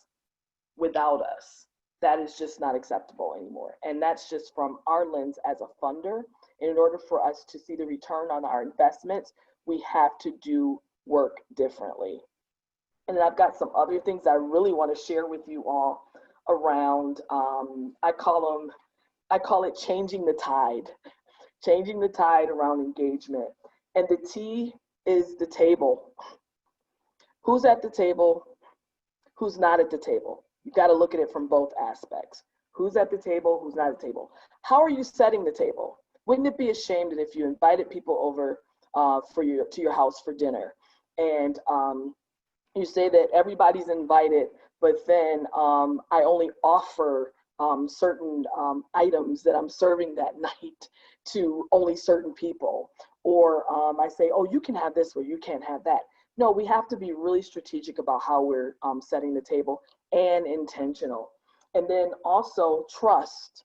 without us? That is just not acceptable anymore. And that's just from our lens as a funder. And in order for us to see the return on our investments, we have to do work differently. And then I've got some other things I really want to share with you all around, I call it changing the tide around engagement. And the T is the table. Who's at the table? Who's not at the table? You got to look at it from both aspects. Who's at the table? Who's not at the table? How are you setting the table? Wouldn't it be a shame that if you invited people over to your house for dinner, and you say that everybody's invited, but then I only offer certain items that I'm serving that night to only certain people, or I say, oh, you can have this or you can't have that. No, we have to be really strategic about how we're setting the table, and intentional. And then also trust.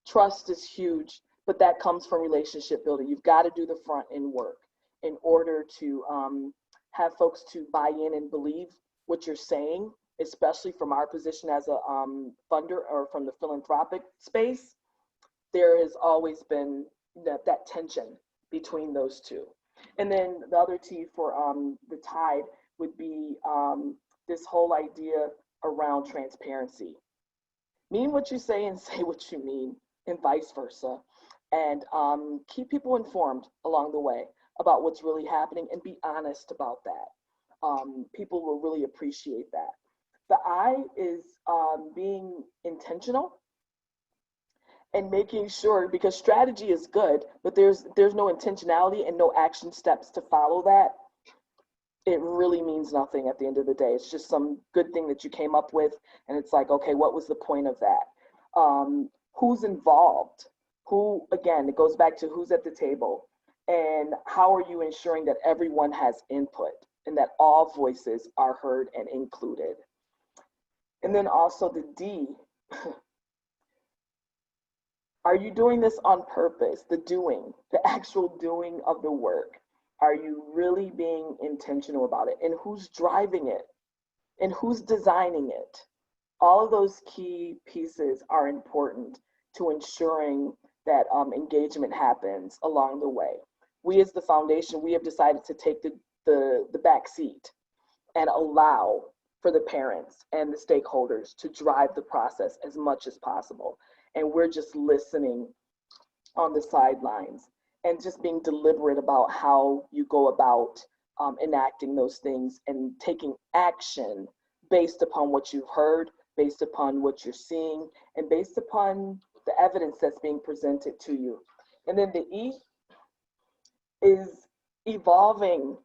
Trust is huge, but that comes from relationship building. You've got to do the front end work in order to have folks to buy in and believe what you're saying, especially from our position as a funder or from the philanthropic space. There has always been that tension between those two. And then the other T for the tide would be this whole idea around transparency. Mean what you say and say what you mean, and vice versa. And keep people informed along the way. about what's really happening and be honest about that. People will really appreciate that. The I is being intentional and making sure, because strategy is good, but there's no intentionality and no action steps to follow that. It really means nothing at the end of the day. It's just some good thing that you came up with, and it's like, okay, what was the point of that? Who's involved? Who, again, it goes back to who's at the table, and how are you ensuring that everyone has input and that all voices are heard and included? And then also the D, are you doing this on purpose? The doing, the actual doing of the work. Are you really being intentional about it? And who's driving it? And who's designing it? All of those key pieces are important to ensuring that engagement happens along the way. We as the foundation, we have decided to take the back seat and allow for the parents and the stakeholders to drive the process as much as possible. And we're just listening on the sidelines and just being deliberate about how you go about enacting those things and taking action based upon what you've heard, based upon what you're seeing, and based upon the evidence that's being presented to you. And then the E is evolving.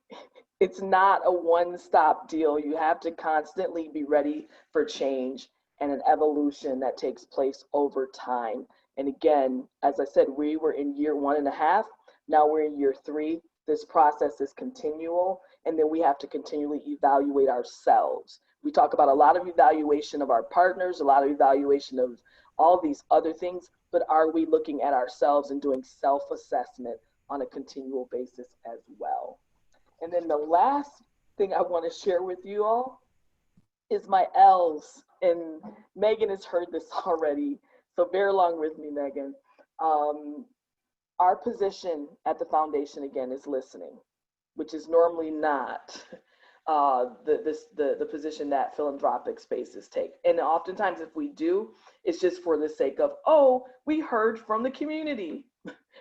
It's not a one-stop deal. You have to constantly be ready for change and an evolution that takes place over time. And again, as I said, we were in year 1.5. Now we're in year 3. This process is continual. And then we have to continually evaluate ourselves. We talk about a lot of evaluation of our partners, a lot of evaluation of all these other things, but are we looking at ourselves and doing self-assessment on a continual basis as well? And then the last thing I want to share with you all is my L's. And Megan has heard this already, so bear along with me, Megan. Our position at the foundation, again, is listening, which is normally not the position that philanthropic spaces take. And oftentimes if we do, it's just for the sake of, oh, we heard from the community.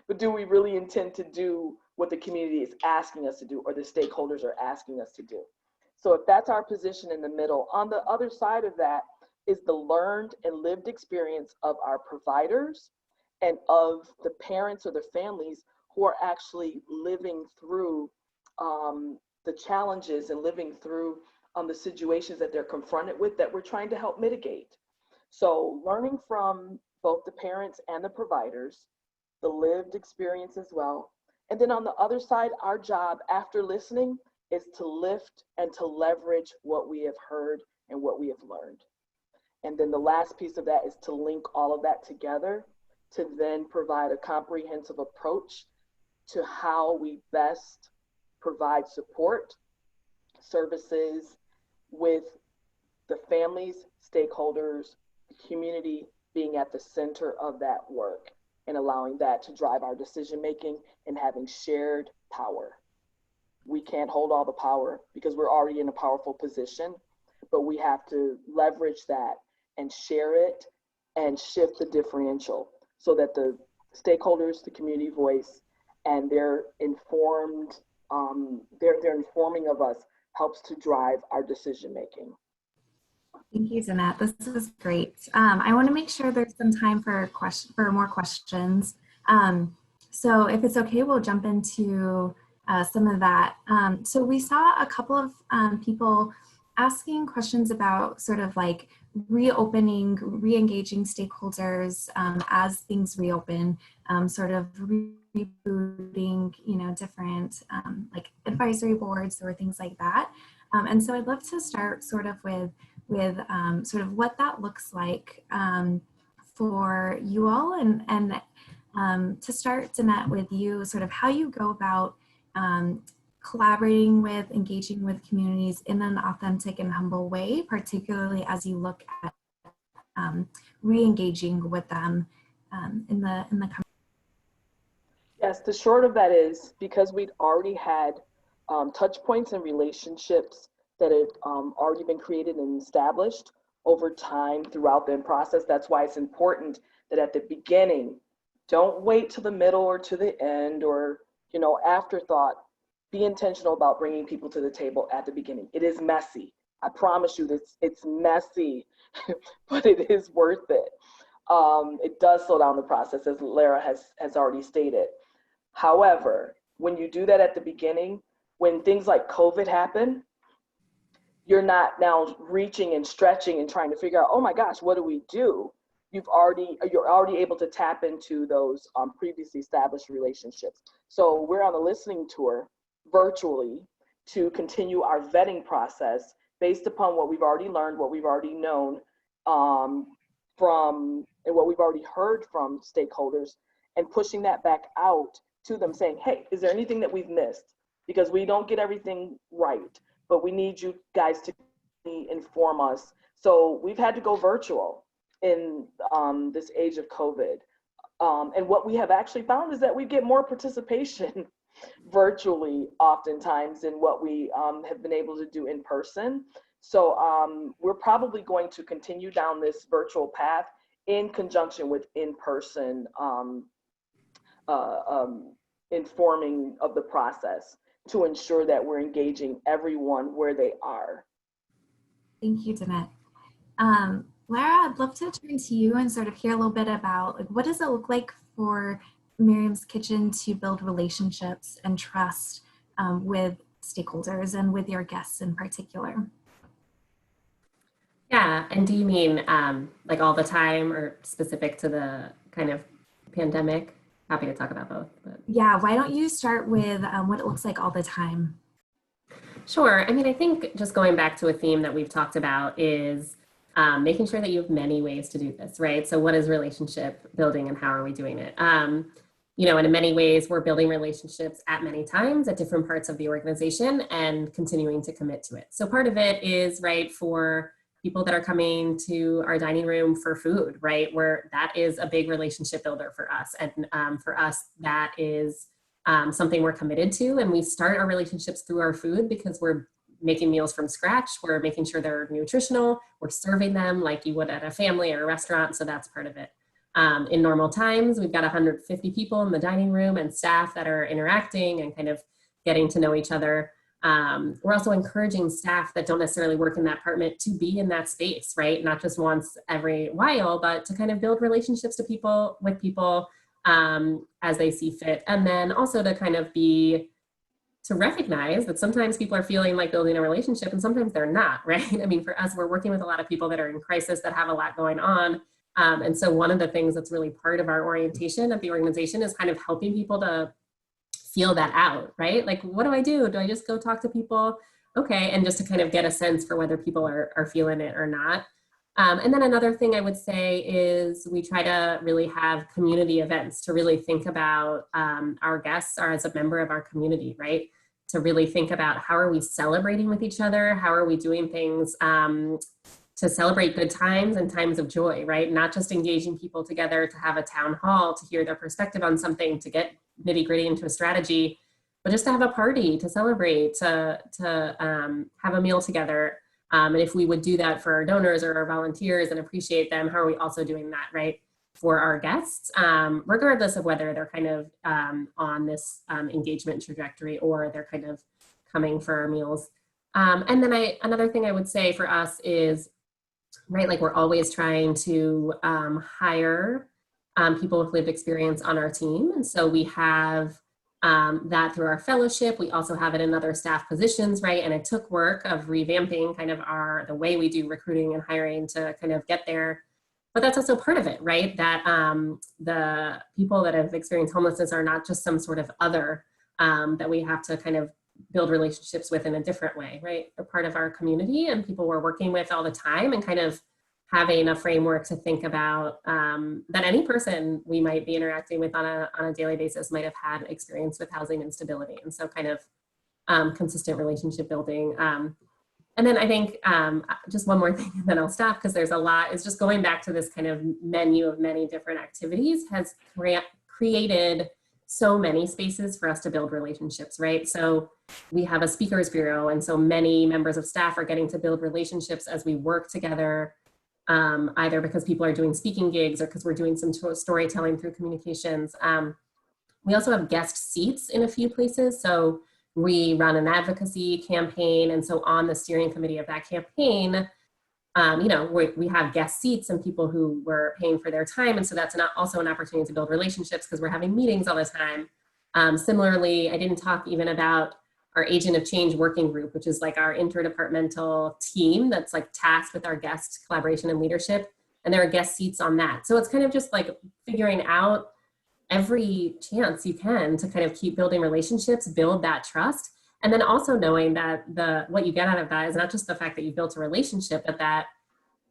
But do we really intend to do what the community is asking us to do or the stakeholders are asking us to do? So if that's our position in the middle, on the other side of that is the learned and lived experience of our providers and of the parents or the families who are actually living through the challenges and living through the situations that they're confronted with that we're trying to help mitigate. So learning from both the parents and the providers, the lived experience as well. And then on the other side, our job after listening is to lift and to leverage what we have heard and what we have learned. And then the last piece of that is to link all of that together to then provide a comprehensive approach to how we best provide support, services with the families, stakeholders, the community being at the center of that work and allowing that to drive our decision making and having shared power. We can't hold all the power because we're already in a powerful position, but we have to leverage that and share it and shift the differential so that the stakeholders, the community voice, and their informed, their informing of us helps to drive our decision making. Thank you, Danette. This is great. I want to make sure there's some time for more questions. So if it's okay, we'll jump into some of that. So we saw a couple of people asking questions about sort of like reopening, re-engaging stakeholders as things reopen, sort of rebooting, different like advisory boards or things like that. And so I'd love to start sort of with sort of what that looks like for you all, and to start, Danette, with you, sort of how you go about collaborating with, engaging with communities in an authentic and humble way, particularly as you look at re-engaging with them in the coming. Yes, the short of that is because we'd already had touch points and relationships that had already been created and established over time throughout the process. That's why it's important that at the beginning, don't wait to the middle or to the end or afterthought. be intentional about bringing people to the table at the beginning. It is messy. I promise you this, it's messy, but it is worth it. It does slow down the process, as Lara has already stated. However, when you do that at the beginning, when things like COVID happen, you're not now reaching and stretching and trying to figure out, oh my gosh, what do we do? You're already able to tap into those previously established relationships. So we're on a listening tour virtually to continue our vetting process based upon what we've already learned, what we've already known from, and what we've already heard from stakeholders, and pushing that back out to them saying, hey, is there anything that we've missed? Because we don't get everything right, but we need you guys to inform us. So we've had to go virtual in this age of COVID. And what we have actually found is that we get more participation virtually oftentimes than what we have been able to do in person. So we're probably going to continue down this virtual path in conjunction with in-person informing of the process to ensure that we're engaging everyone where they are. Thank you, Danette. Lara, I'd love to turn to you and sort of hear a little bit about, like, what does it look like for Miriam's Kitchen to build relationships and trust with stakeholders and with your guests in particular? Yeah, and do you mean like all the time or specific to the kind of pandemic? Happy to talk about both. But. Yeah, why don't you start with what it looks like all the time? Sure. I mean, I think just going back to a theme that we've talked about is making sure that you have many ways to do this, right? So what is relationship building and how are we doing it? You know, and in many ways, we're building relationships at many times at different parts of the organization and continuing to commit to it. So part of it is, right, for people that are coming to our dining room for food, right, where that is a big relationship builder for us. And for us, that is something we're committed to. And we start our relationships through our food because we're making meals from scratch. We're making sure they're nutritional. We're serving them like you would at a family or a restaurant. So that's part of it. In normal times, we've got 150 people in the dining room and staff that are interacting and kind of getting to know each other. We're also encouraging staff that don't necessarily work in that department to be in that space, right? Not just once every while, but to kind of build relationships with people as they see fit. And then also to kind of to recognize that sometimes people are feeling like building a relationship and sometimes they're not, right? I mean, for us, we're working with a lot of people that are in crisis, that have a lot going on. And so one of the things that's really part of our orientation at the organization is kind of helping people to feel that out, right? Like, what do I do? Do I just go talk to people? Okay. And just to kind of get a sense for whether people are feeling it or not. And then another thing I would say is we try to really have community events to really think about our guests are as a member of our community, right? To really think about how are we celebrating with each other? How are we doing things to celebrate good times and times of joy, right? Not just engaging people together to have a town hall, to hear their perspective on something, to get nitty gritty into a strategy, but just to have a party, to celebrate, to have a meal together. And if we would do that for our donors or our volunteers and appreciate them, how are we also doing that, right, for our guests, regardless of whether they're kind of on this engagement trajectory or they're kind of coming for our meals. And then another thing I would say for us is, right, like we're always trying to hire people with lived experience on our team. And so we have that through our fellowship. We also have it in other staff positions, right? And it took work of revamping kind of the way we do recruiting and hiring to kind of get there. But that's also part of it, right? That the people that have experienced homelessness are not just some sort of other that we have to kind of build relationships with in a different way, right? They're part of our community and people we're working with all the time, and kind of having a framework to think about that any person we might be interacting with on a daily basis might have had experience with housing instability. And so kind of consistent relationship building. And then I think just one more thing and then I'll stop because there's a lot, is just going back to this kind of menu of many different activities has created so many spaces for us to build relationships, right? So we have a speakers bureau, and so many members of staff are getting to build relationships as we work together, either because people are doing speaking gigs or because we're doing some storytelling through communications. We also have guest seats in a few places. So we run an advocacy campaign. And so on the steering committee of that campaign, you know, we have guest seats and people who were paying for their time. And so that's also an opportunity to build relationships because we're having meetings all the time. Similarly, I didn't talk even about our Agent of Change working group, which is like our interdepartmental team that's like tasked with our guest collaboration and leadership. And there are guest seats on that. So it's kind of just like figuring out every chance you can to kind of keep building relationships, build that trust. And then also knowing that what you get out of that is not just the fact that you built a relationship, but that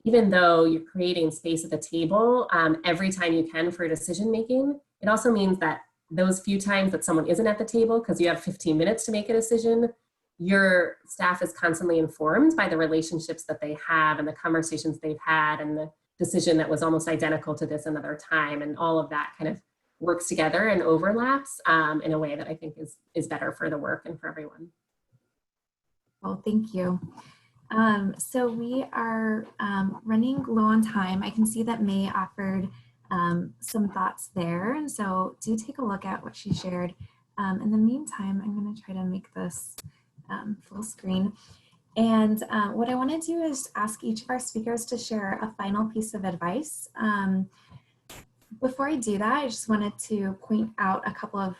even though you're creating space at the table every time you can for decision making, it also means that those few times that someone isn't at the table because you have 15 minutes to make a decision, your staff is constantly informed by the relationships that they have and the conversations they've had and the decision that was almost identical to this another time. And all of that kind of works together and overlaps in a way that I think is better for the work and for everyone. Well, thank you. So we are running low on time. I can see that May offered some thoughts there. And so do take a look at what she shared. In the meantime, I'm going to try to make this full screen. And what I want to do is ask each of our speakers to share a final piece of advice. Before I do that, I just wanted to point out a couple of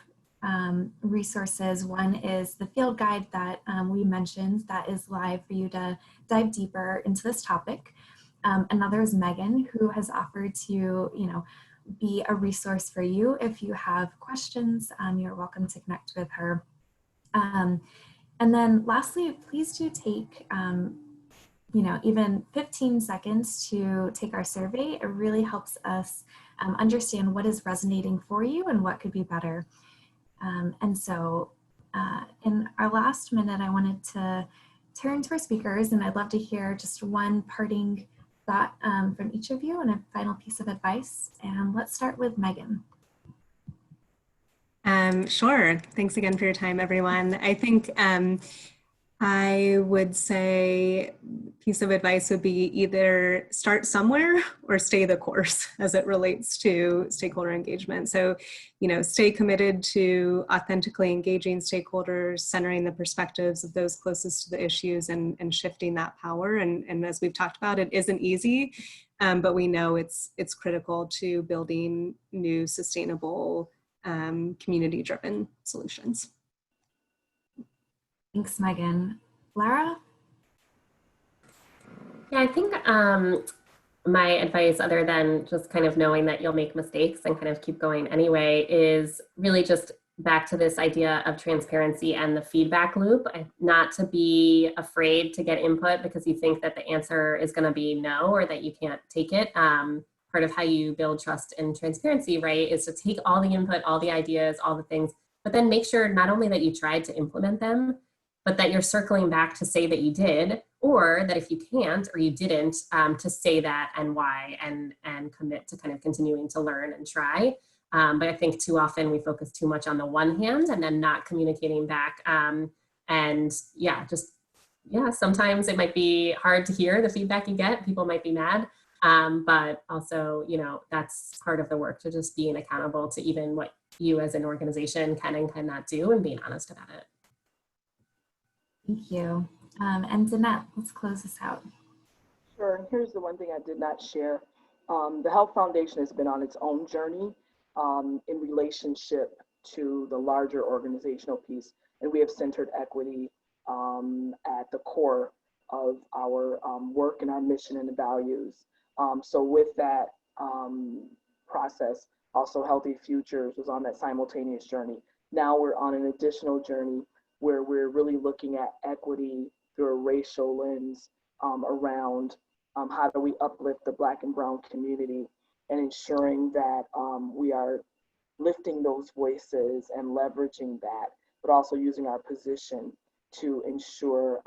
resources. One is the field guide that we mentioned that is live for you to dive deeper into this topic. Another is Megan, who has offered to, be a resource for you. If you have questions, you're welcome to connect with her. And then lastly, please do take, even 15 seconds to take our survey. It really helps us understand what is resonating for you and what could be better. And so in our last minute, I wanted to turn to our speakers, and I'd love to hear just one parting thought from each of you and a final piece of advice. And let's start with Megan. Sure. Thanks again for your time, everyone. I think I would say piece of advice would be either start somewhere or stay the course as it relates to stakeholder engagement. So, stay committed to authentically engaging stakeholders, centering the perspectives of those closest to the issues and shifting that power. And as we've talked about, it isn't easy, but we know it's critical to building new sustainable community-driven solutions. Thanks, Megan. Lara? Yeah, I think my advice, other than just kind of knowing that you'll make mistakes and kind of keep going anyway, is really just back to this idea of transparency and the feedback loop. Not to be afraid to get input because you think that the answer is going to be no or that you can't take it. Part of how you build trust and transparency, right, is to take all the input, all the ideas, all the things, but then make sure not only that you tried to implement them, but that you're circling back to say that you did, or that if you can't or you didn't, to say that and why, and commit to kind of continuing to learn and try. But I think too often we focus too much on the one hand and then not communicating back. Sometimes it might be hard to hear the feedback you get. People might be mad. But also, that's part of the work, to just being accountable to even what you as an organization can and cannot do and being honest about it. Thank you. And Danette, let's close this out. Sure, and here's the one thing I did not share. The Health Foundation has been on its own journey in relationship to the larger organizational piece, and we have centered equity at the core of our work and our mission and the values. So with that process, also Healthy Futures was on that simultaneous journey. Now we're on an additional journey where we're really looking at equity through a racial lens around how do we uplift the Black and Brown community and ensuring that we are lifting those voices and leveraging that, but also using our position to ensure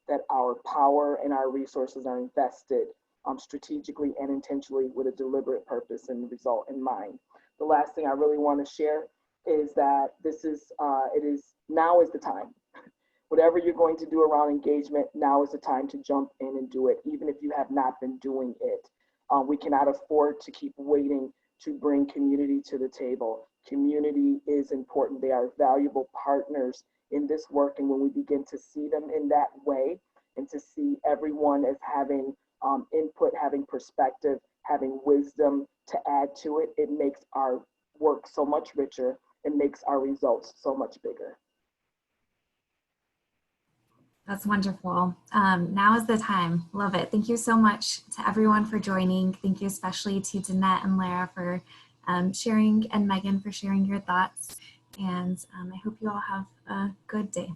that our power and our resources are invested strategically and intentionally with a deliberate purpose and result in mind. The last thing I really want to share is that now is the time. Whatever you're going to do around engagement, now is the time to jump in and do it, even if you have not been doing it. We cannot afford to keep waiting to bring community to the table. Community is important. They are valuable partners in this work. And when we begin to see them in that way and to see everyone as having input, having perspective, having wisdom to add to it, it makes our work so much richer. It makes our results so much bigger. That's wonderful. Now is the time. Love it. Thank you so much to everyone for joining. Thank you especially to Danette and Lara for sharing, and Megan for sharing your thoughts. And I hope you all have a good day.